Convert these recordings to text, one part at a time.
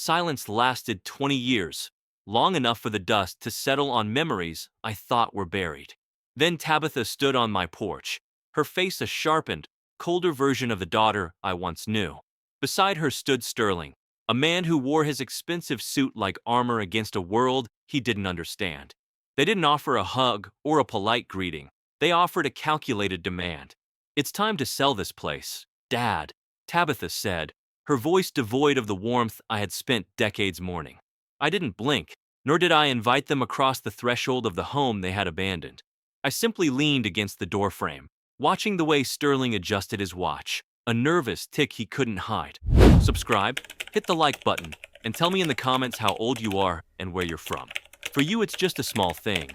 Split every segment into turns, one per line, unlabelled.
Silence lasted 20 years, long enough for the dust to settle on memories I thought were buried. Then Tabitha stood on my porch, her face a sharpened, colder version of the daughter I once knew. Beside her stood Sterling, a man who wore his expensive suit like armor against a world he didn't understand. They didn't offer a hug or a polite greeting. They offered a calculated demand. "It's time to sell this place, Dad," Tabitha said, her voice devoid of the warmth I had spent decades mourning. I didn't blink, nor did I invite them across the threshold of the home they had abandoned. I simply leaned against the doorframe, watching the way Sterling adjusted his watch, a nervous tick he couldn't hide. Subscribe, hit the like button, and tell me in the comments how old you are and where you're from. For you, it's just a small thing.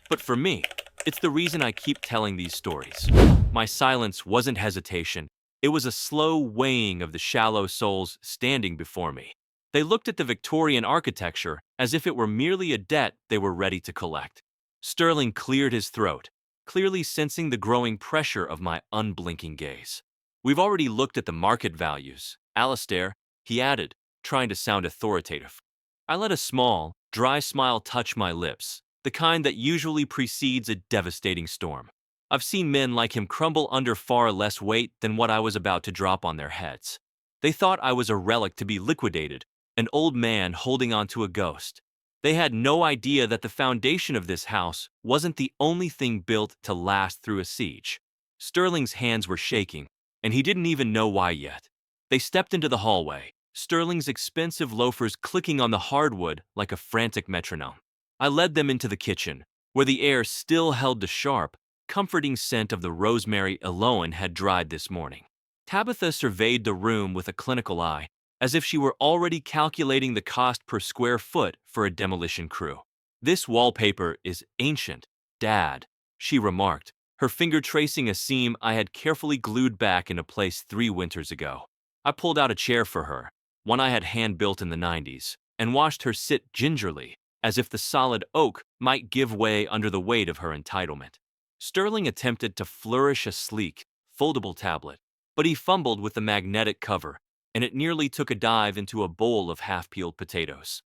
But for me, it's the reason I keep telling these stories. My silence wasn't hesitation. It was a slow weighing of the shallow souls standing before me. They looked at the Victorian architecture as if it were merely a debt they were ready to collect. Sterling cleared his throat, clearly sensing the growing pressure of my unblinking gaze. "We've already looked at the market values, Alistair," he added, trying to sound authoritative. I let a small, dry smile touch my lips, the kind that usually precedes a devastating storm. I've seen men like him crumble under far less weight than what I was about to drop on their heads. They thought I was a relic to be liquidated, an old man holding onto a ghost. They had no idea that the foundation of this house wasn't the only thing built to last through a siege. Sterling's hands were shaking, and he didn't even know why yet. They stepped into the hallway, Sterling's expensive loafers clicking on the hardwood like a frantic metronome. I led them into the kitchen, where the air still held the sharp, comforting scent of the rosemary Eloan had dried this morning. Tabitha surveyed the room with a clinical eye, as if she were already calculating the cost per square foot for a demolition crew. "This wallpaper is ancient, Dad," she remarked, her finger tracing a seam I had carefully glued back into place 3 winters ago. I pulled out a chair for her, one I had hand-built in the 90s, and watched her sit gingerly, as if the solid oak might give way under the weight of her entitlement. Sterling attempted to flourish a sleek, foldable tablet, but he fumbled with the magnetic cover, and it nearly took a dive into a bowl of half-peeled potatoes.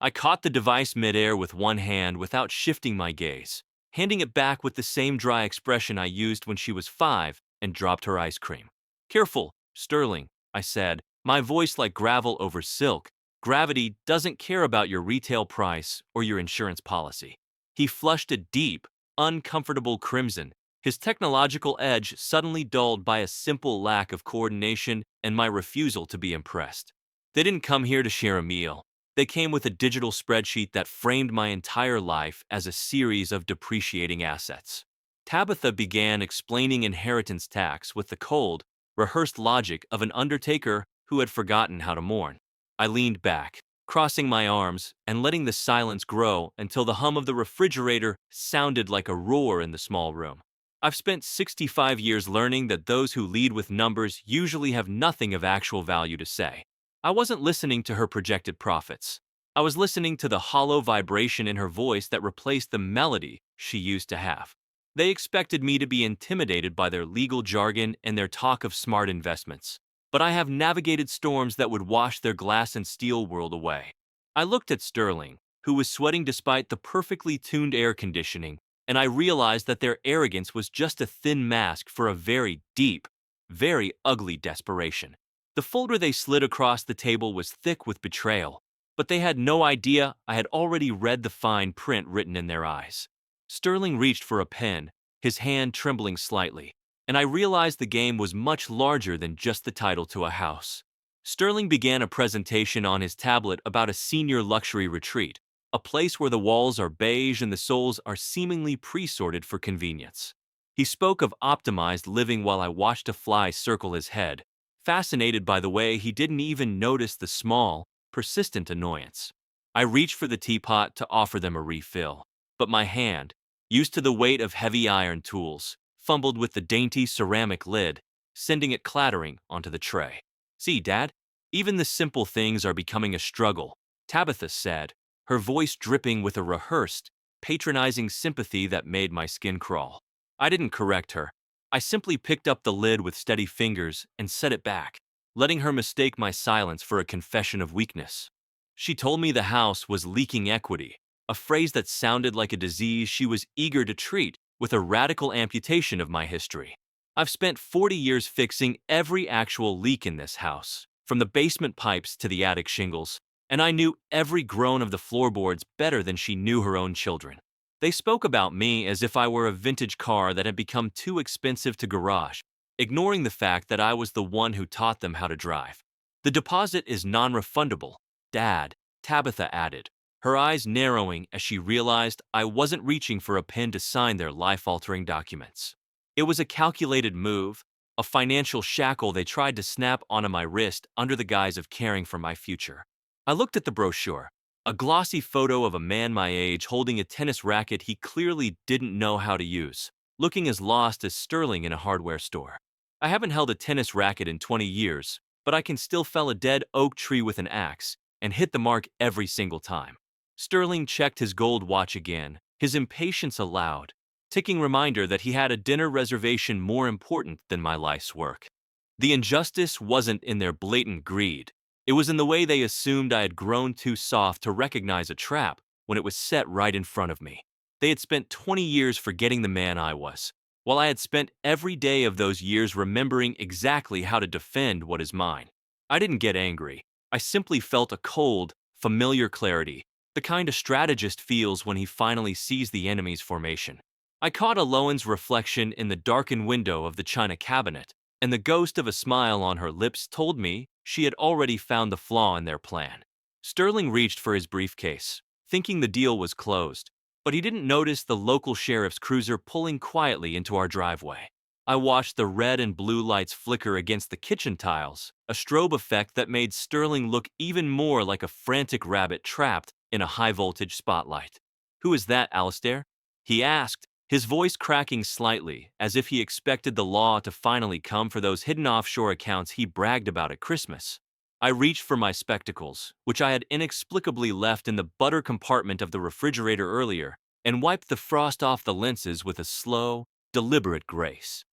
I caught the device midair with one hand without shifting my gaze, handing it back with the same dry expression I used when she was 5 and dropped her ice cream. "Careful, Sterling," I said, my voice like gravel over silk. "Gravity doesn't care about your retail price or your insurance policy." He flushed a deep, uncomfortable crimson, his technological edge suddenly dulled by a simple lack of coordination and my refusal to be impressed. They didn't come here to share a meal. They came with a digital spreadsheet that framed my entire life as a series of depreciating assets. Tabitha began explaining inheritance tax with the cold, rehearsed logic of an undertaker who had forgotten how to mourn. I leaned back, crossing my arms and letting the silence grow until the hum of the refrigerator sounded like a roar in the small room. I've spent 65 years learning that those who lead with numbers usually have nothing of actual value to say. I wasn't listening to her projected profits. I was listening to the hollow vibration in her voice that replaced the melody she used to have. They expected me to be intimidated by their legal jargon and their talk of smart investments, but I have navigated storms that would wash their glass and steel world away. I looked at Sterling, who was sweating despite the perfectly tuned air conditioning, and I realized that their arrogance was just a thin mask for a very deep, very ugly desperation. The folder they slid across the table was thick with betrayal, but they had no idea I had already read the fine print written in their eyes. Sterling reached for a pen, his hand trembling slightly, and I realized the game was much larger than just the title to a house. Sterling began a presentation on his tablet about a senior luxury retreat, a place where the walls are beige and the souls are seemingly pre-sorted for convenience. He spoke of optimized living while I watched a fly circle his head, fascinated by the way he didn't even notice the small, persistent annoyance. I reached for the teapot to offer them a refill, but my hand, used to the weight of heavy iron tools, fumbled with the dainty ceramic lid, sending it clattering onto the tray. "See, Dad, even the simple things are becoming a struggle," Tabitha said, her voice dripping with a rehearsed, patronizing sympathy that made my skin crawl. I didn't correct her. I simply picked up the lid with steady fingers and set it back, letting her mistake my silence for a confession of weakness. She told me the house was leaking equity, a phrase that sounded like a disease she was eager to treat with a radical amputation of my history. I've spent 40 years fixing every actual leak in this house, from the basement pipes to the attic shingles, and I knew every groan of the floorboards better than she knew her own children. They spoke about me as if I were a vintage car that had become too expensive to garage, ignoring the fact that I was the one who taught them how to drive. The deposit is non-refundable, Dad, Tabitha added, her eyes narrowing as she realized I wasn't reaching for a pen to sign their life-altering documents. It was a calculated move, a financial shackle they tried to snap onto my wrist under the guise of caring for my future. I looked at the brochure, a glossy photo of a man my age holding a tennis racket he clearly didn't know how to use, looking as lost as Sterling in a hardware store. I haven't held a tennis racket in 20 years, but I can still fell a dead oak tree with an axe and hit the mark every single time. Sterling checked his gold watch again, his impatience a loud, ticking reminder that he had a dinner reservation more important than my life's work. The injustice wasn't in their blatant greed. It was in the way they assumed I had grown too soft to recognize a trap when it was set right in front of me. They had spent 20 years forgetting the man I was, while I had spent every day of those years remembering exactly how to defend what is mine. I didn't get angry. I simply felt a cold, familiar clarity, the kind a strategist feels when he finally sees the enemy's formation. I caught Alohan's reflection in the darkened window of the china cabinet, and the ghost of a smile on her lips told me she had already found the flaw in their plan. Sterling reached for his briefcase, thinking the deal was closed, but he didn't notice the local sheriff's cruiser pulling quietly into our driveway. I watched the red and blue lights flicker against the kitchen tiles, a strobe effect that made Sterling look even more like a frantic rabbit trapped in a high-voltage spotlight. "Who is that, Alistair?" he asked, his voice cracking slightly, as if he expected the law to finally come for those hidden offshore accounts he bragged about at Christmas. I reached for my spectacles, which I had inexplicably left in the butter compartment of the refrigerator earlier, and wiped the frost off the lenses with a slow, deliberate grace.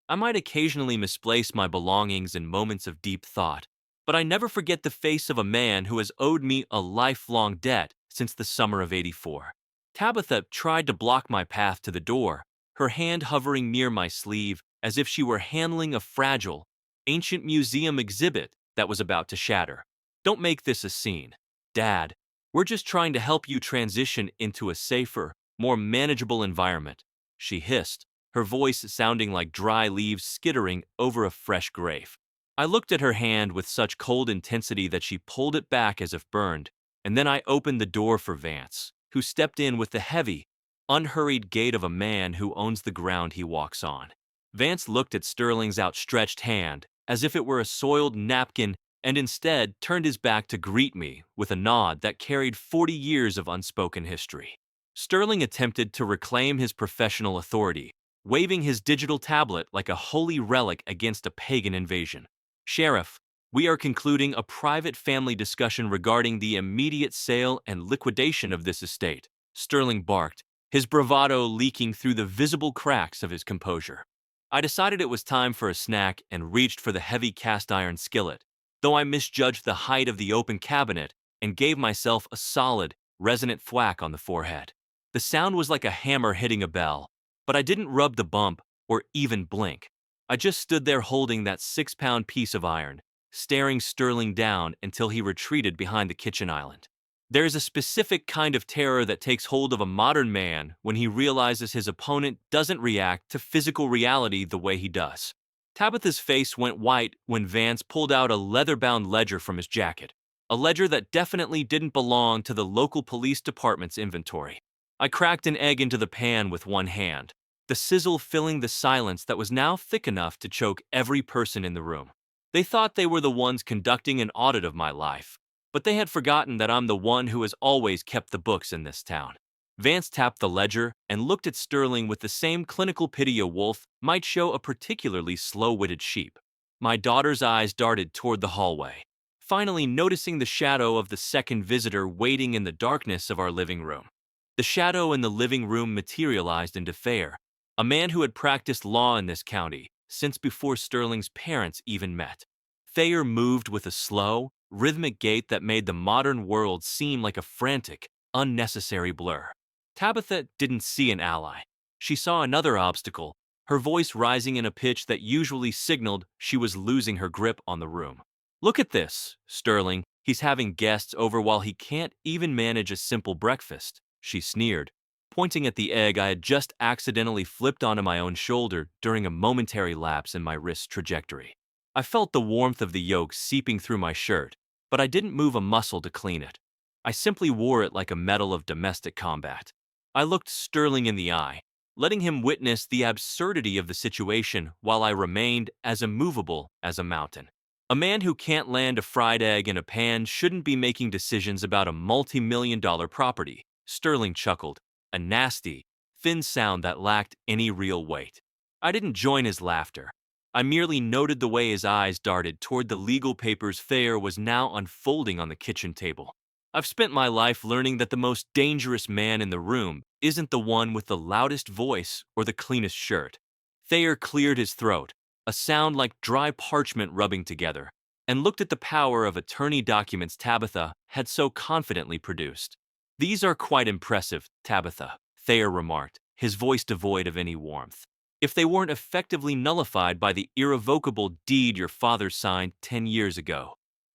I might occasionally misplace my belongings in moments of deep thought, but I never forget the face of a man who has owed me a lifelong debt since the summer of '84. Tabitha tried to block my path to the door, her hand hovering near my sleeve as if she were handling a fragile, ancient museum exhibit that was about to shatter. "Don't make this a scene, Dad. We're just trying to help you transition into a safer, more manageable environment," she hissed, her voice sounding like dry leaves skittering over a fresh grave. I looked at her hand with such cold intensity that she pulled it back as if burned, and then I opened the door for Vance, who stepped in with the heavy, unhurried gait of a man who owns the ground he walks on. Vance looked at Sterling's outstretched hand as if it were a soiled napkin and instead turned his back to greet me with a nod that carried 40 years of unspoken history. Sterling attempted to reclaim his professional authority, waving his digital tablet like a holy relic against a pagan invasion. "Sheriff, we are concluding a private family discussion regarding the immediate sale and liquidation of this estate," Sterling barked, his bravado leaking through the visible cracks of his composure. I decided it was time for a snack and reached for the heavy cast-iron skillet, though I misjudged the height of the open cabinet and gave myself a solid, resonant thwack on the forehead. The sound was like a hammer hitting a bell, but I didn't rub the bump or even blink. I just stood there holding that 6-pound piece of iron, staring Sterling down until he retreated behind the kitchen island. There is a specific kind of terror that takes hold of a modern man when he realizes his opponent doesn't react to physical reality the way he does. Tabitha's face went white when Vance pulled out a leather-bound ledger from his jacket, a ledger that definitely didn't belong to the local police department's inventory. I cracked an egg into the pan with one hand, the sizzle filling the silence that was now thick enough to choke every person in the room. They thought they were the ones conducting an audit of my life, but they had forgotten that I'm the one who has always kept the books in this town. Vance tapped the ledger and looked at Sterling with the same clinical pity a wolf might show a particularly slow-witted sheep. My daughter's eyes darted toward the hallway, finally noticing the shadow of the second visitor waiting in the darkness of our living room. The shadow in the living room materialized into Fair, a man who had practiced law in this county since before Sterling's parents even met. Thayer moved with a slow, rhythmic gait that made the modern world seem like a frantic, unnecessary blur. Tabitha didn't see an ally. She saw another obstacle, her voice rising in a pitch that usually signaled she was losing her grip on the room. "Look at this, Sterling. He's having guests over while he can't even manage a simple breakfast," she sneered, pointing at the egg I had just accidentally flipped onto my own shoulder during a momentary lapse in my wrist's trajectory. I felt the warmth of the yolk seeping through my shirt, but I didn't move a muscle to clean it. I simply wore it like a medal of domestic combat. I looked Sterling in the eye, letting him witness the absurdity of the situation while I remained as immovable as a mountain. A man who can't land a fried egg in a pan shouldn't be making decisions about a multi-million-dollar property, Sterling chuckled, a nasty, thin sound that lacked any real weight. I didn't join his laughter. I merely noted the way his eyes darted toward the legal papers Thayer was now unfolding on the kitchen table. I've spent my life learning that the most dangerous man in the room isn't the one with the loudest voice or the cleanest shirt. Thayer cleared his throat, a sound like dry parchment rubbing together, and looked at the power of attorney documents Tabitha had so confidently produced. "These are quite impressive, Tabitha," Thayer remarked, his voice devoid of any warmth. "If they weren't effectively nullified by the irrevocable deed your father signed 10 years ago."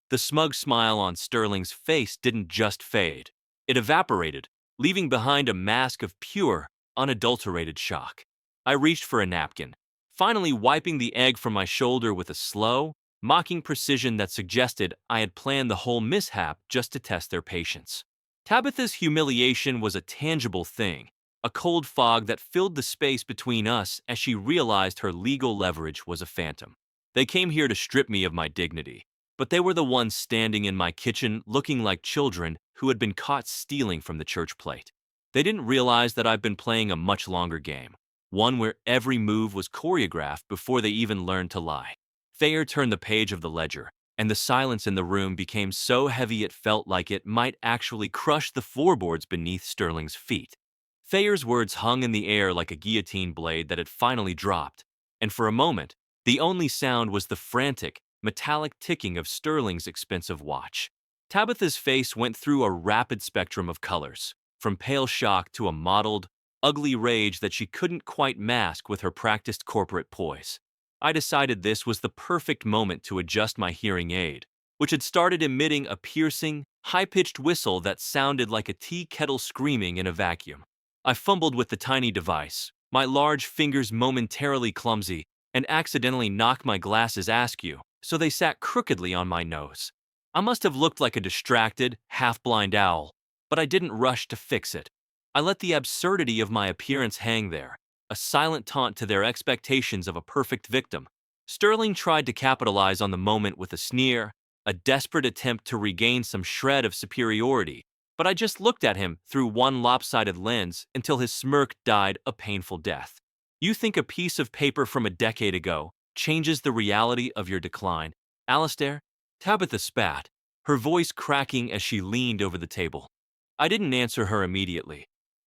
The smug smile on Sterling's face didn't just fade. It evaporated, leaving behind a mask of pure, unadulterated shock. I reached for a napkin, finally wiping the egg from my shoulder with a slow, mocking precision that suggested I had planned the whole mishap just to test their patience. Tabitha's humiliation was a tangible thing, a cold fog that filled the space between us as she realized her legal leverage was a phantom. They came here to strip me of my dignity, but they were the ones standing in my kitchen looking like children who had been caught stealing from the church plate. They didn't realize that I've been playing a much longer game, one where every move was choreographed before they even learned to lie. Thayer turned the page of the ledger, and the silence in the room became so heavy it felt like it might actually crush the floorboards beneath Sterling's feet. Thayer's words hung in the air like a guillotine blade that had finally dropped, and for a moment, the only sound was the frantic, metallic ticking of Sterling's expensive watch. Tabitha's face went through a rapid spectrum of colors, from pale shock to a mottled, ugly rage that she couldn't quite mask with her practiced corporate poise. I decided this was the perfect moment to adjust my hearing aid, which had started emitting a piercing, high-pitched whistle that sounded like a tea kettle screaming in a vacuum. I fumbled with the tiny device, my large fingers momentarily clumsy, and accidentally knocked my glasses askew, so they sat crookedly on my nose. I must have looked like a distracted, half-blind owl, but I didn't rush to fix it. I let the absurdity of my appearance hang there, a silent taunt to their expectations of a perfect victim. Sterling tried to capitalize on the moment with a sneer, a desperate attempt to regain some shred of superiority, but I just looked at him through one lopsided lens until his smirk died a painful death. "You think a piece of paper from a decade ago changes the reality of your decline, Alistair?" Tabitha spat, her voice cracking as she leaned over the table. I didn't answer her immediately.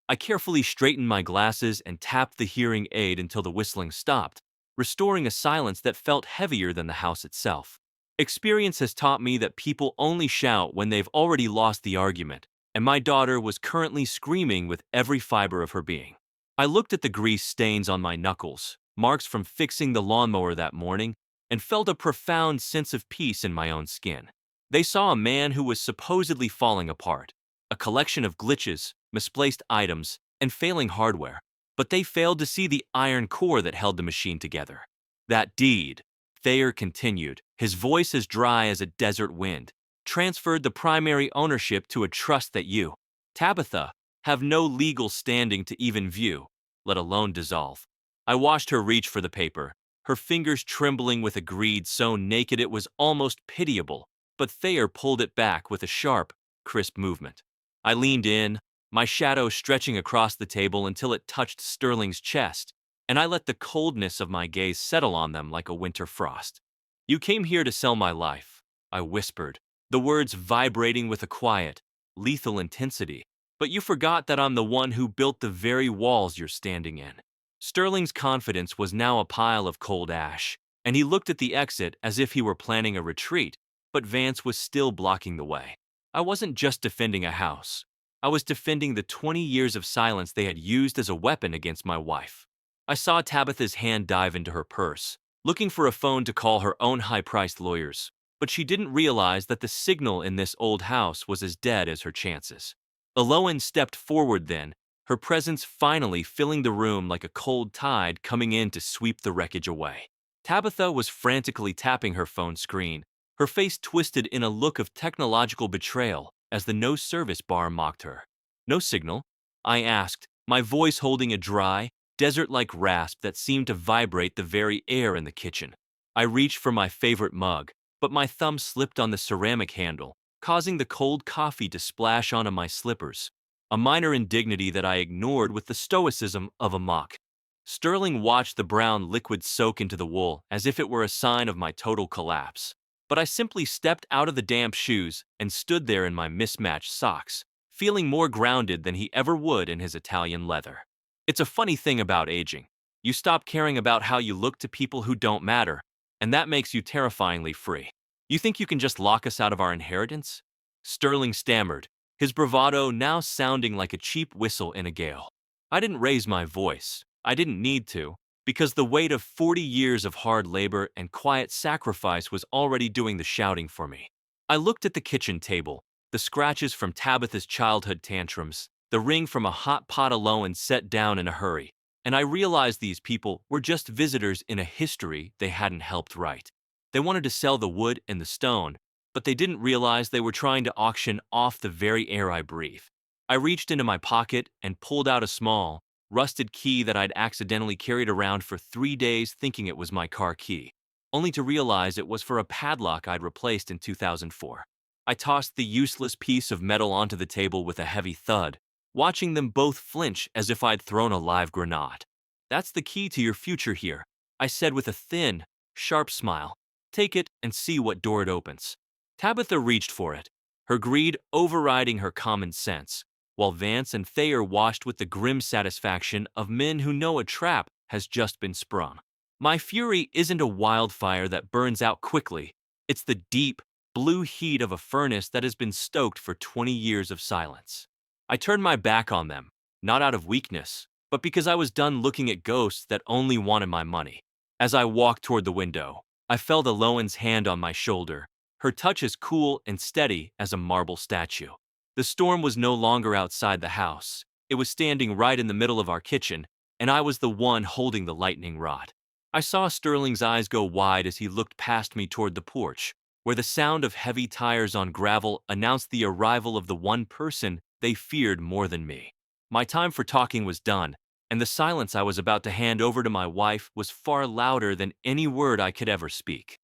I carefully straightened my glasses and tapped the hearing aid until the whistling stopped, restoring a silence that felt heavier than the house itself. Experience has taught me that people only shout when they've already lost the argument, and my daughter was currently screaming with every fiber of her being. I looked at the grease stains on my knuckles, marks from fixing the lawnmower that morning, and felt a profound sense of peace in my own skin. They saw a man who was supposedly falling apart, a collection of glitches, misplaced items, and failing hardware, but they failed to see the iron core that held the machine together. "That deed," Thayer continued, his voice as dry as a desert wind, "transferred the primary ownership to a trust that you, Tabitha, have no legal standing to even view, let alone dissolve." I watched her reach for the paper, her fingers trembling with a greed so naked it was almost pitiable, but Thayer pulled it back with a sharp, crisp movement. I leaned in, my shadow stretching across the table until it touched Sterling's chest, and I let the coldness of my gaze settle on them like a winter frost. "You came here to sell my life," I whispered, the words vibrating with a quiet, lethal intensity, "but you forgot that I'm the one who built the very walls you're standing in." Sterling's confidence was now a pile of cold ash, and he looked at the exit as if he were planning a retreat, but Vance was still blocking the way. I wasn't just defending a house. I was defending the 20 years of silence they had used as a weapon against my wife. I saw Tabitha's hand dive into her purse, looking for a phone to call her own high-priced lawyers, but she didn't realize that the signal in this old house was as dead as her chances. Aloan stepped forward then, her presence finally filling the room like a cold tide coming in to sweep the wreckage away. Tabitha was frantically tapping her phone screen, her face twisted in a look of technological betrayal as the no service bar mocked her. No signal? I asked, my voice holding a dry, desert-like rasp that seemed to vibrate the very air in the kitchen. I reached for my favorite mug, but my thumb slipped on the ceramic handle, causing the cold coffee to splash onto my slippers, a minor indignity that I ignored with the stoicism of a mock. Sterling watched the brown liquid soak into the wool as if it were a sign of my total collapse. But I simply stepped out of the damp shoes and stood there in my mismatched socks, feeling more grounded than he ever would in his Italian leather. It's a funny thing about aging. You stop caring about how you look to people who don't matter, and that makes you terrifyingly free. You think you can just lock us out of our inheritance? Sterling stammered, his bravado now sounding like a cheap whistle in a gale. I didn't raise my voice. I didn't need to, because the weight of 40 years of hard labor and quiet sacrifice was already doing the shouting for me. I looked at the kitchen table, the scratches from Tabitha's childhood tantrums, the ring from a hot pot Aloan set down in a hurry, and I realized these people were just visitors in a history they hadn't helped write. They wanted to sell the wood and the stone, but they didn't realize they were trying to auction off the very air I breathe. I reached into my pocket and pulled out a small, rusted key that I'd accidentally carried around for 3 days thinking it was my car key, only to realize it was for a padlock I'd replaced in 2004. I tossed the useless piece of metal onto the table with a heavy thud, watching them both flinch as if I'd thrown a live grenade. That's the key to your future here, I said with a thin, sharp smile. Take it and see what door it opens. Tabitha reached for it, her greed overriding her common sense, while Vance and Thayer watched with the grim satisfaction of men who know a trap has just been sprung. My fury isn't a wildfire that burns out quickly. It's the deep, blue heat of a furnace that has been stoked for 20 years of silence. I turned my back on them, not out of weakness, but because I was done looking at ghosts that only wanted my money. As I walked toward the window, I felt Aloan's hand on my shoulder, her touch as cool and steady as a marble statue. The storm was no longer outside the house. It was standing right in the middle of our kitchen, and I was the one holding the lightning rod. I saw Sterling's eyes go wide as he looked past me toward the porch, where the sound of heavy tires on gravel announced the arrival of the one person they feared more than me. My time for talking was done, and the silence I was about to hand over to my wife was far louder than any word I could ever speak.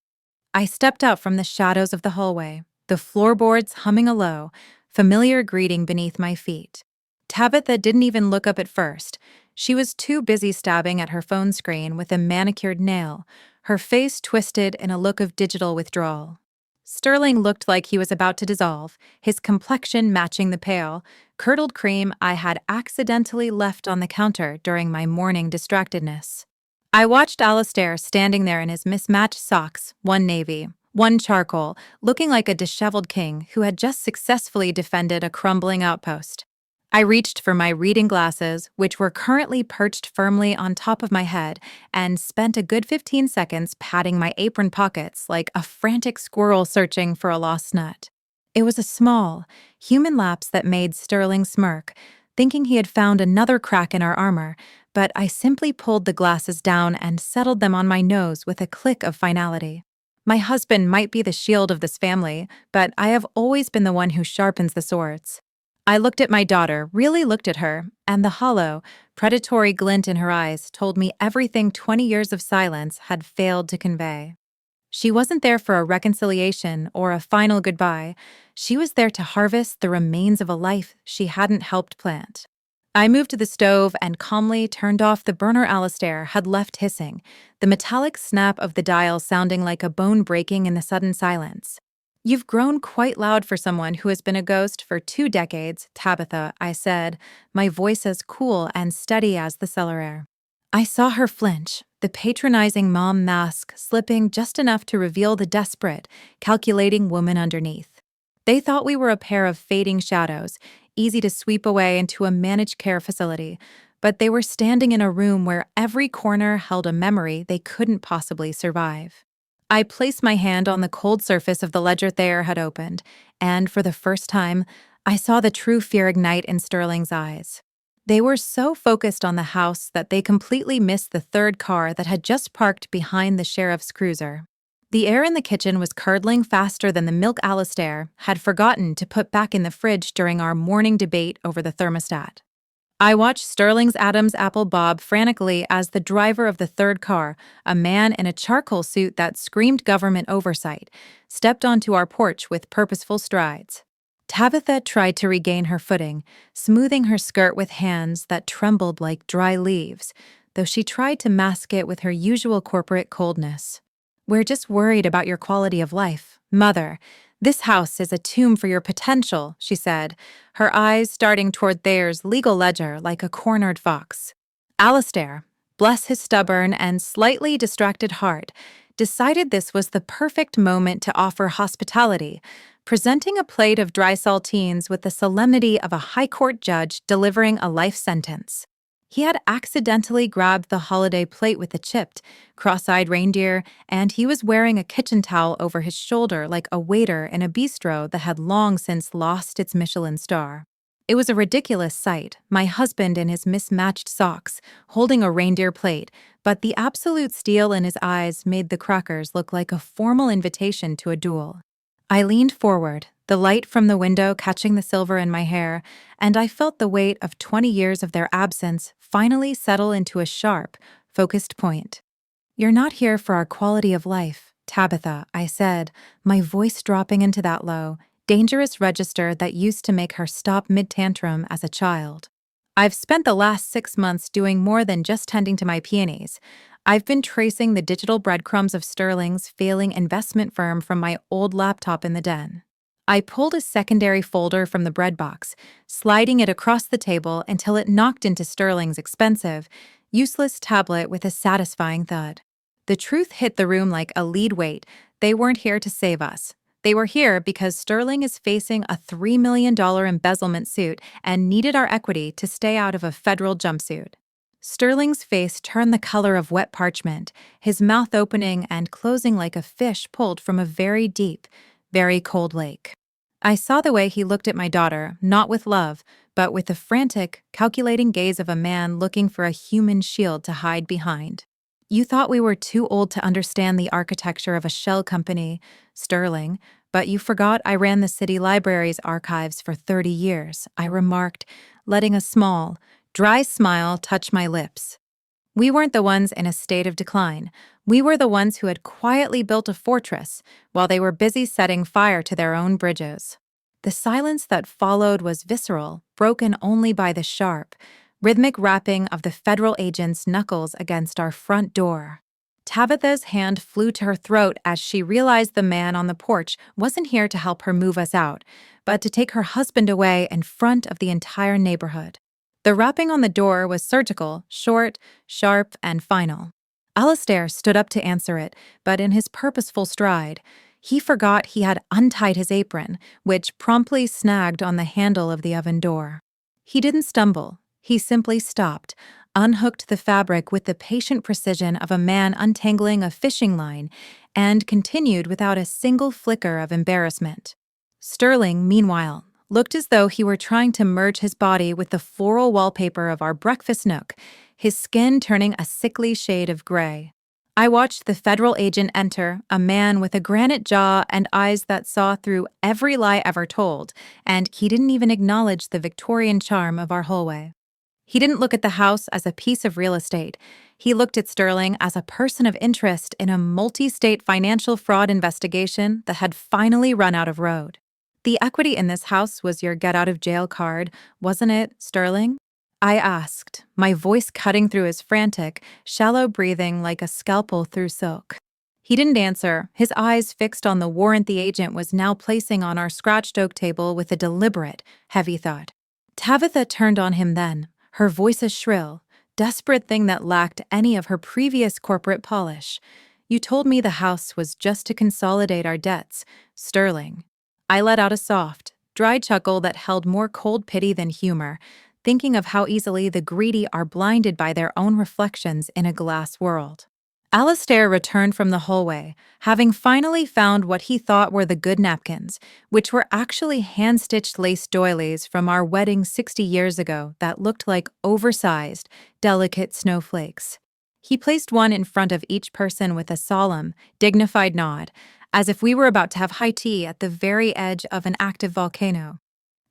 I stepped out from the shadows of the hallway, the floorboards humming a low, familiar greeting beneath my feet. Tabitha didn't even look up at first. She was too busy stabbing at her phone screen with a manicured nail, her face twisted in a look of digital withdrawal. Sterling looked like he was about to dissolve, his complexion matching the pale, curdled cream I had accidentally left on the counter during my morning distractedness. I watched Alistair standing there in his mismatched socks, one navy, one charcoal, looking like a disheveled king who had just successfully defended a crumbling outpost. I reached for my reading glasses, which were currently perched firmly on top of my head, and spent a good 15 seconds patting my apron pockets like a frantic squirrel searching for a lost nut. It was a small, human lapse that made Sterling smirk, thinking he had found another crack in our armor, but I simply pulled the glasses down and settled them on my nose with a click of finality. My husband might be the shield of this family, but I have always been the one who sharpens the swords. I looked at my daughter, really looked at her, and the hollow, predatory glint in her eyes told me everything 20 years of silence had failed to convey. She wasn't there for a reconciliation or a final goodbye. She was there to harvest the remains of a life she hadn't helped plant. I moved to the stove and calmly turned off the burner Alistair had left hissing, the metallic snap of the dial sounding like a bone breaking in the sudden silence. "You've grown quite loud for someone who has been a ghost for 2 decades, Tabitha," I said, my voice as cool and steady as the cellar air. I saw her flinch, the patronizing mom mask slipping just enough to reveal the desperate, calculating woman underneath. They thought we were a pair of fading shadows, easy to sweep away into a managed care facility, but they were standing in a room where every corner held a memory they couldn't possibly survive. I placed my hand on the cold surface of the ledger Thayer had opened, and for the first time, I saw the true fear ignite in Sterling's eyes. They were so focused on the house that they completely missed the third car that had just parked behind the sheriff's cruiser. The air in the kitchen was curdling faster than the milk Alistair had forgotten to put back in the fridge during our morning debate over the thermostat. I watched Sterling's Adam's apple bob frantically as the driver of the third car, a man in a charcoal suit that screamed government oversight, stepped onto our porch with purposeful strides. Tabitha tried to regain her footing, smoothing her skirt with hands that trembled like dry leaves, though she tried to mask it with her usual corporate coldness. "We're just worried about your quality of life, Mother. This house is a tomb for your potential," she said, her eyes darting toward Thayer's legal ledger like a cornered fox. Alistair, bless his stubborn and slightly distracted heart, decided this was the perfect moment to offer hospitality, presenting a plate of dry saltines with the solemnity of a high court judge delivering a life sentence. He had accidentally grabbed the holiday plate with the chipped, cross-eyed reindeer, and he was wearing a kitchen towel over his shoulder like a waiter in a bistro that had long since lost its Michelin star. It was a ridiculous sight, my husband in his mismatched socks, holding a reindeer plate, but the absolute steel in his eyes made the crackers look like a formal invitation to a duel. I leaned forward, the light from the window catching the silver in my hair, and I felt the weight of 20 years of their absence finally settle into a sharp, focused point. "You're not here for our quality of life, Tabitha," I said, my voice dropping into that low, dangerous register that used to make her stop mid-tantrum as a child. "I've spent the last 6 months doing more than just tending to my peonies. I've been tracing the digital breadcrumbs of Sterling's failing investment firm from my old laptop in the den." I pulled a secondary folder from the bread box, sliding it across the table until it knocked into Sterling's expensive, useless tablet with a satisfying thud. The truth hit the room like a lead weight. They weren't here to save us. They were here because Sterling is facing a $3 million embezzlement suit and needed our equity to stay out of a federal jumpsuit. Sterling's face turned the color of wet parchment, his mouth opening and closing like a fish pulled from a very deep, very cold lake. I saw the way he looked at my daughter, not with love, but with the frantic, calculating gaze of a man looking for a human shield to hide behind. "You thought we were too old to understand the architecture of a shell company, Sterling, but you forgot I ran the city library's archives for 30 years, I remarked, letting a small, dry smile touch my lips. We weren't the ones in a state of decline. We were the ones who had quietly built a fortress while they were busy setting fire to their own bridges. The silence that followed was visceral, broken only by the sharp, rhythmic rapping of the federal agent's knuckles against our front door. Tabitha's hand flew to her throat as she realized the man on the porch wasn't here to help her move us out, but to take her husband away in front of the entire neighborhood. The rapping on the door was surgical, short, sharp, and final. Alistair stood up to answer it, but in his purposeful stride, he forgot he had untied his apron, which promptly snagged on the handle of the oven door. He didn't stumble. He simply stopped, unhooked the fabric with the patient precision of a man untangling a fishing line, and continued without a single flicker of embarrassment. Sterling, meanwhile, looked as though he were trying to merge his body with the floral wallpaper of our breakfast nook, his skin turning a sickly shade of gray. I watched the federal agent enter, a man with a granite jaw and eyes that saw through every lie ever told, and he didn't even acknowledge the Victorian charm of our hallway. He didn't look at the house as a piece of real estate. He looked at Sterling as a person of interest in a multi-state financial fraud investigation that had finally run out of road. "The equity in this house was your get-out-of-jail card, wasn't it, Sterling?" I asked, my voice cutting through his frantic, shallow breathing like a scalpel through silk. He didn't answer, his eyes fixed on the warrant the agent was now placing on our scratched oak table with a deliberate, heavy thud. Tabitha turned on him then, her voice a shrill, desperate thing that lacked any of her previous corporate polish. You told me the house was just to consolidate our debts, Sterling. I let out a soft, dry chuckle that held more cold pity than humor, thinking of how easily the greedy are blinded by their own reflections in a glass world. Alastair returned from the hallway, having finally found what he thought were the good napkins, which were actually hand-stitched lace doilies from our wedding 60 years ago that looked like oversized, delicate snowflakes. He placed one in front of each person with a solemn, dignified nod, as if we were about to have high tea at the very edge of an active volcano.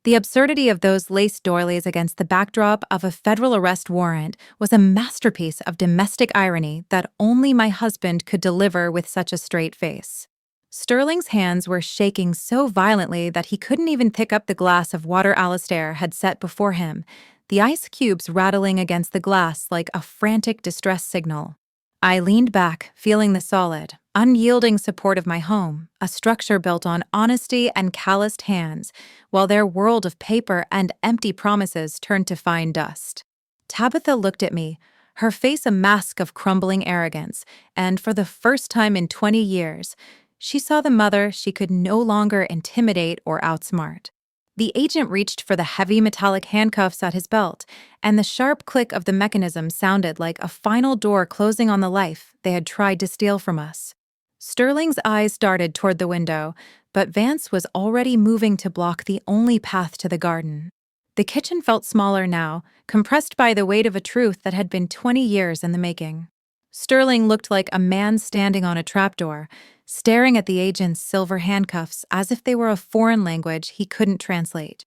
The absurdity of those lace doilies against the backdrop of a federal arrest warrant was a masterpiece of domestic irony that only my husband could deliver with such a straight face. Sterling's hands were shaking so violently that he couldn't even pick up the glass of water Alastair had set before him, the ice cubes rattling against the glass like a frantic distress signal. I leaned back, feeling the solid, unyielding support of my home, a structure built on honesty and calloused hands, while their world of paper and empty promises turned to fine dust. Tabitha looked at me, her face a mask of crumbling arrogance, and for the first time in 20 years, she saw the mother she could no longer intimidate or outsmart. The agent reached for the heavy metallic handcuffs at his belt, and the sharp click of the mechanism sounded like a final door closing on the life they had tried to steal from us. Sterling's eyes darted toward the window, but Vance was already moving to block the only path to the garden. The kitchen felt smaller now, compressed by the weight of a truth that had been 20 years in the making. Sterling looked like a man standing on a trapdoor, staring at the agent's silver handcuffs as if they were a foreign language he couldn't translate.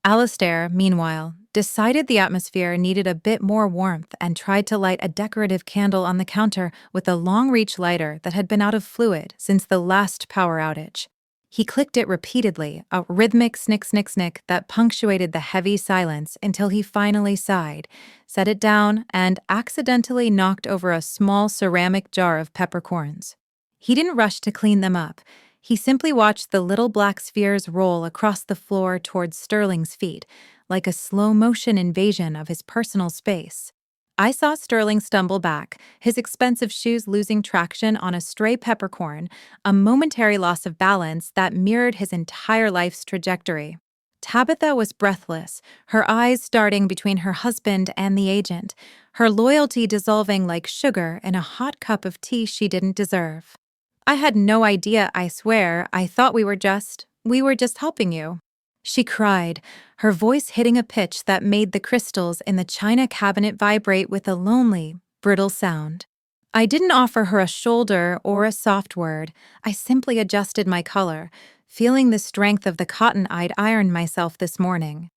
Alastair, meanwhile, decided the atmosphere needed a bit more warmth and tried to light a decorative candle on the counter with a long-reach lighter that had been out of fluid since the last power outage. He clicked it repeatedly, a rhythmic snick-snick-snick that punctuated the heavy silence until he finally sighed, set it down, and accidentally knocked over a small ceramic jar of peppercorns. He didn't rush to clean them up. He simply watched the little black spheres roll across the floor towards Sterling's feet, like a slow-motion invasion of his personal space. I saw Sterling stumble back, his expensive shoes losing traction on a stray peppercorn, a momentary loss of balance that mirrored his entire life's trajectory. Tabitha was breathless, her eyes darting between her husband and the agent, her loyalty dissolving like sugar in a hot cup of tea she didn't deserve. I had no idea, I swear. I thought we were just helping you. She cried, her voice hitting a pitch that made the crystals in the china cabinet vibrate with a lonely, brittle sound. I didn't offer her a shoulder or a soft word. I simply adjusted my color, feeling the strength of the cotton I'd ironed myself this morning.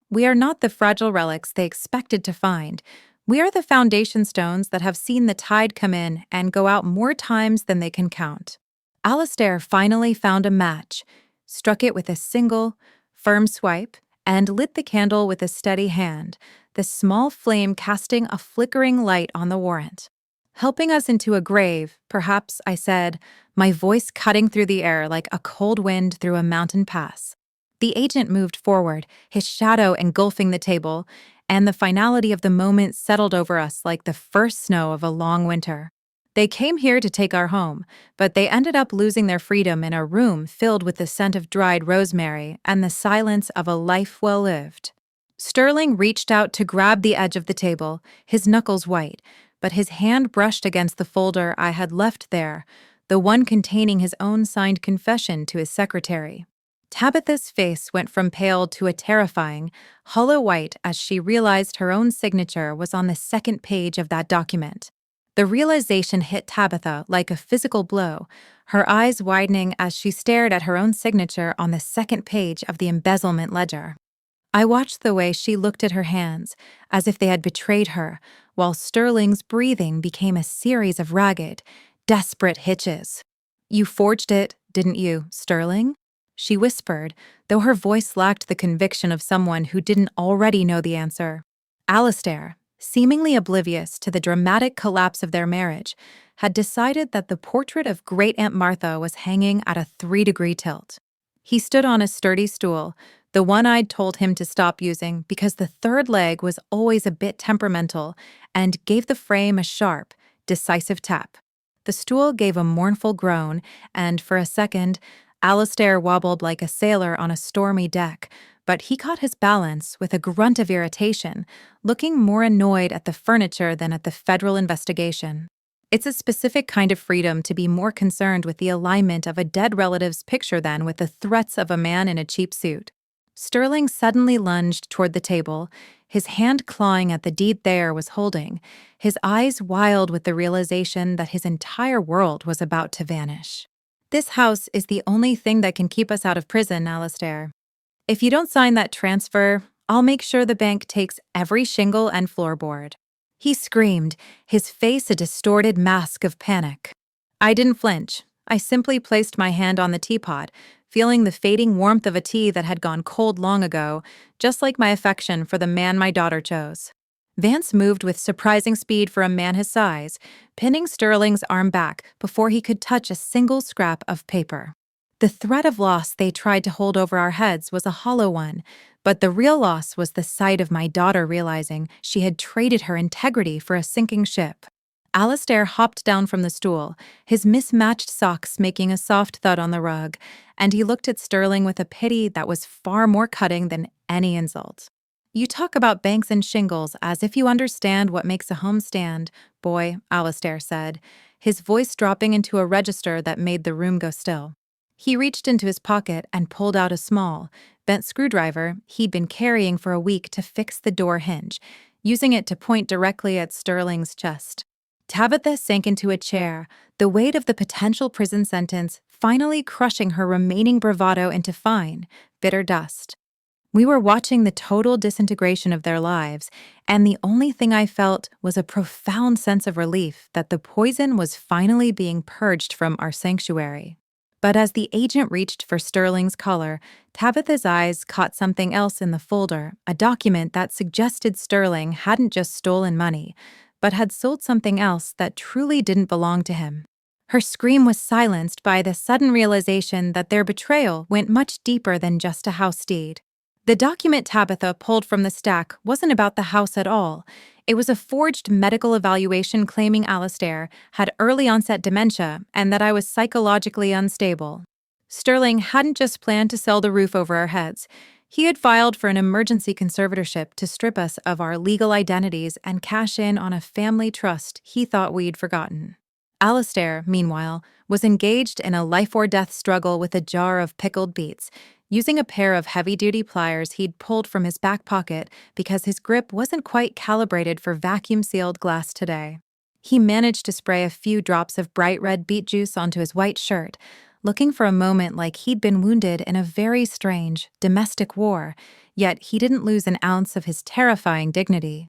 We are not the fragile relics they expected to find. We are the foundation stones that have seen the tide come in and go out more times than they can count. Alastair finally found a match, struck it with a single, firm swipe, and lit the candle with a steady hand, the small flame casting a flickering light on the warrant. Helping us into a grave, perhaps, I said, my voice cutting through the air like a cold wind through a mountain pass. The agent moved forward, his shadow engulfing the table, and the finality of the moment settled over us like the first snow of a long winter. They came here to take our home, but they ended up losing their freedom in a room filled with the scent of dried rosemary and the silence of a life well lived. Sterling reached out to grab the edge of the table, his knuckles white, but his hand brushed against the folder I had left there, the one containing his own signed confession to his secretary. Tabitha's face went from pale to a terrifying, hollow white as she realized her own signature was on the second page of that document. The realization hit Tabitha like a physical blow, her eyes widening as she stared at her own signature on the second page of the embezzlement ledger. I watched the way she looked at her hands, as if they had betrayed her, while Sterling's breathing became a series of ragged, desperate hitches. "You forged it, didn't you, Sterling?" she whispered, though her voice lacked the conviction of someone who didn't already know the answer. Alastair, seemingly oblivious to the dramatic collapse of their marriage, had decided that the portrait of Great Aunt Martha was hanging at a 3-degree tilt. He stood on a sturdy stool, the one I'd told him to stop using because the third leg was always a bit temperamental and gave the frame a sharp, decisive tap. The stool gave a mournful groan, and for a second, Alistair wobbled like a sailor on a stormy deck, but he caught his balance with a grunt of irritation, looking more annoyed at the furniture than at the federal investigation. It's a specific kind of freedom to be more concerned with the alignment of a dead relative's picture than with the threats of a man in a cheap suit. Sterling suddenly lunged toward the table, his hand clawing at the deed Thayer was holding, his eyes wild with the realization that his entire world was about to vanish. "This house is the only thing that can keep us out of prison, Alistair. If you don't sign that transfer, I'll make sure the bank takes every shingle and floorboard." He screamed, his face a distorted mask of panic. I didn't flinch. I simply placed my hand on the teapot, feeling the fading warmth of a tea that had gone cold long ago, just like my affection for the man my daughter chose. Vance moved with surprising speed for a man his size, pinning Sterling's arm back before he could touch a single scrap of paper. The threat of loss they tried to hold over our heads was a hollow one, but the real loss was the sight of my daughter realizing she had traded her integrity for a sinking ship. Alistair hopped down from the stool, his mismatched socks making a soft thud on the rug, and he looked at Sterling with a pity that was far more cutting than any insult. "You talk about banks and shingles as if you understand what makes a home stand, boy," Alistair said, his voice dropping into a register that made the room go still. He reached into his pocket and pulled out a small, bent screwdriver he'd been carrying for a week to fix the door hinge, using it to point directly at Sterling's chest. Tabitha sank into a chair, the weight of the potential prison sentence finally crushing her remaining bravado into fine, bitter dust. We were watching the total disintegration of their lives, and the only thing I felt was a profound sense of relief that the poison was finally being purged from our sanctuary. But as the agent reached for Sterling's collar, Tabitha's eyes caught something else in the folder, a document that suggested Sterling hadn't just stolen money, but had sold something else that truly didn't belong to him. Her scream was silenced by the sudden realization that their betrayal went much deeper than just a house deed. The document Tabitha pulled from the stack wasn't about the house at all. It was a forged medical evaluation claiming Alistair had early-onset dementia and that I was psychologically unstable. Sterling hadn't just planned to sell the roof over our heads. He had filed for an emergency conservatorship to strip us of our legal identities and cash in on a family trust he thought we'd forgotten. Alistair, meanwhile, was engaged in a life-or-death struggle with a jar of pickled beets, using a pair of heavy-duty pliers he'd pulled from his back pocket because his grip wasn't quite calibrated for vacuum-sealed glass today. He managed to spray a few drops of bright red beet juice onto his white shirt, looking for a moment like he'd been wounded in a very strange, domestic war, yet he didn't lose an ounce of his terrifying dignity.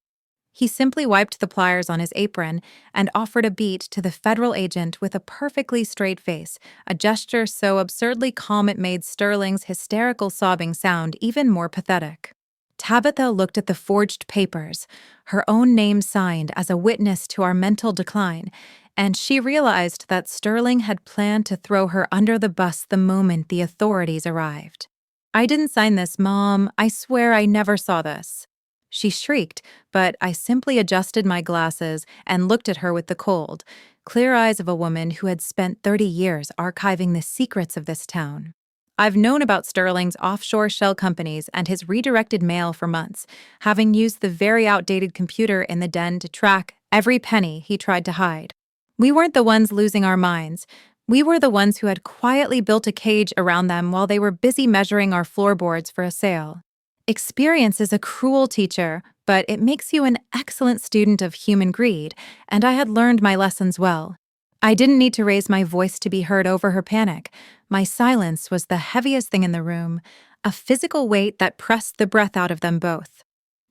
He simply wiped the pliers on his apron and offered a beat to the federal agent with a perfectly straight face, a gesture so absurdly calm it made Sterling's hysterical sobbing sound even more pathetic. Tabitha looked at the forged papers, her own name signed as a witness to our mental decline, and she realized that Sterling had planned to throw her under the bus the moment the authorities arrived. "I didn't sign this, Mom. I swear I never saw this." She shrieked, but I simply adjusted my glasses and looked at her with the cold, clear eyes of a woman who had spent 30 years archiving the secrets of this town. I've known about Sterling's offshore shell companies and his redirected mail for months, having used the very outdated computer in the den to track every penny he tried to hide. We weren't the ones losing our minds. We were the ones who had quietly built a cage around them while they were busy measuring our floorboards for a sale. Experience is a cruel teacher, but it makes you an excellent student of human greed, and I had learned my lessons well. I didn't need to raise my voice to be heard over her panic. My silence was the heaviest thing in the room, a physical weight that pressed the breath out of them both.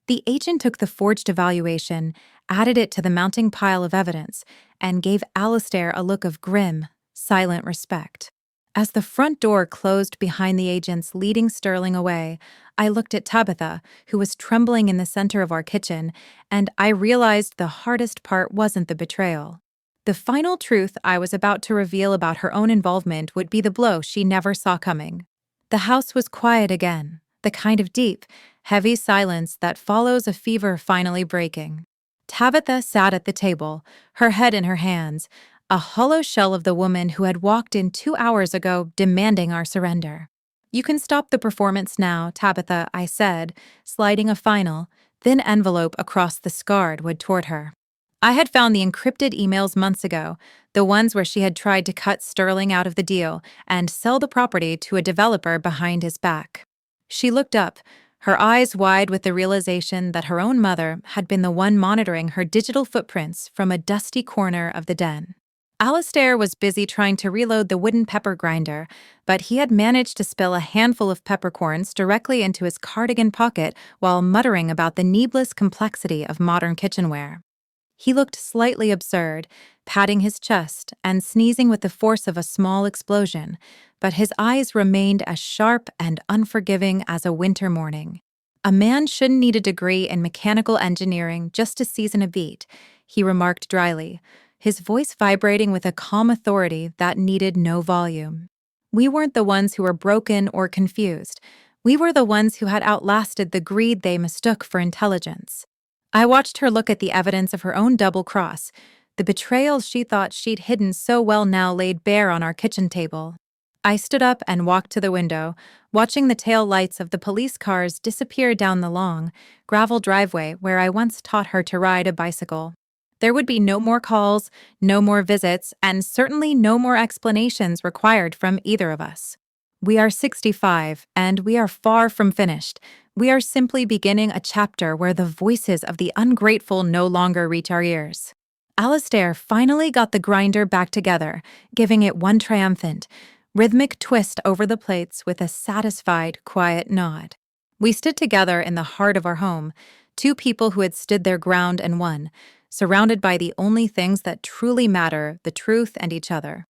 The agent took the forged evaluation, added it to the mounting pile of evidence, and gave Alistair a look of grim, silent respect. As the front door closed behind the agents leading Sterling away, I looked at Tabitha, who was trembling in the center of our kitchen, and I realized the hardest part wasn't the betrayal. The final truth I was about to reveal about her own involvement would be the blow she never saw coming. The house was quiet again. the kind of deep, heavy silence that follows a fever finally breaking. Tabitha sat at the table, her head in her hands, a hollow shell of the woman who had walked in 2 hours ago demanding our surrender. "You can stop the performance now, Tabitha," I said, sliding a final, thin envelope across the scarred wood toward her. I had found the encrypted emails months ago, the ones where she had tried to cut Sterling out of the deal and sell the property to a developer behind his back. She looked up, her eyes wide with the realization that her own mother had been the one monitoring her digital footprints from a dusty corner of the den. Alistair was busy trying to reload the wooden pepper grinder, but he had managed to spill a handful of peppercorns directly into his cardigan pocket while muttering about the needless complexity of modern kitchenware. He looked slightly absurd, patting his chest and sneezing with the force of a small explosion, but his eyes remained as sharp and unforgiving as a winter morning. "A man shouldn't need a degree in mechanical engineering just to season a beet," he remarked dryly, his voice vibrating with a calm authority that needed no volume. We weren't the ones who were broken or confused. We were the ones who had outlasted the greed they mistook for intelligence. I watched her look at the evidence of her own double cross, the betrayal she thought she'd hidden so well now laid bare on our kitchen table. I stood up and walked to the window, watching the tail lights of the police cars disappear down the long, gravel driveway where I once taught her to ride a bicycle. There would be no more calls, no more visits, and certainly no more explanations required from either of us. We are 65, and we are far from finished. We are simply beginning a chapter where the voices of the ungrateful no longer reach our ears. Alistair finally got the grinder back together, giving it one triumphant, rhythmic twist over the plates with a satisfied, quiet nod. We stood together in the heart of our home, two people who had stood their ground and won, surrounded by the only things that truly matter, the truth and each other.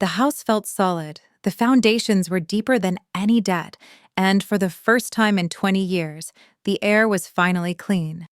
The house felt solid, the foundations were deeper than any debt, and for the first time in 20 years, the air was finally clean.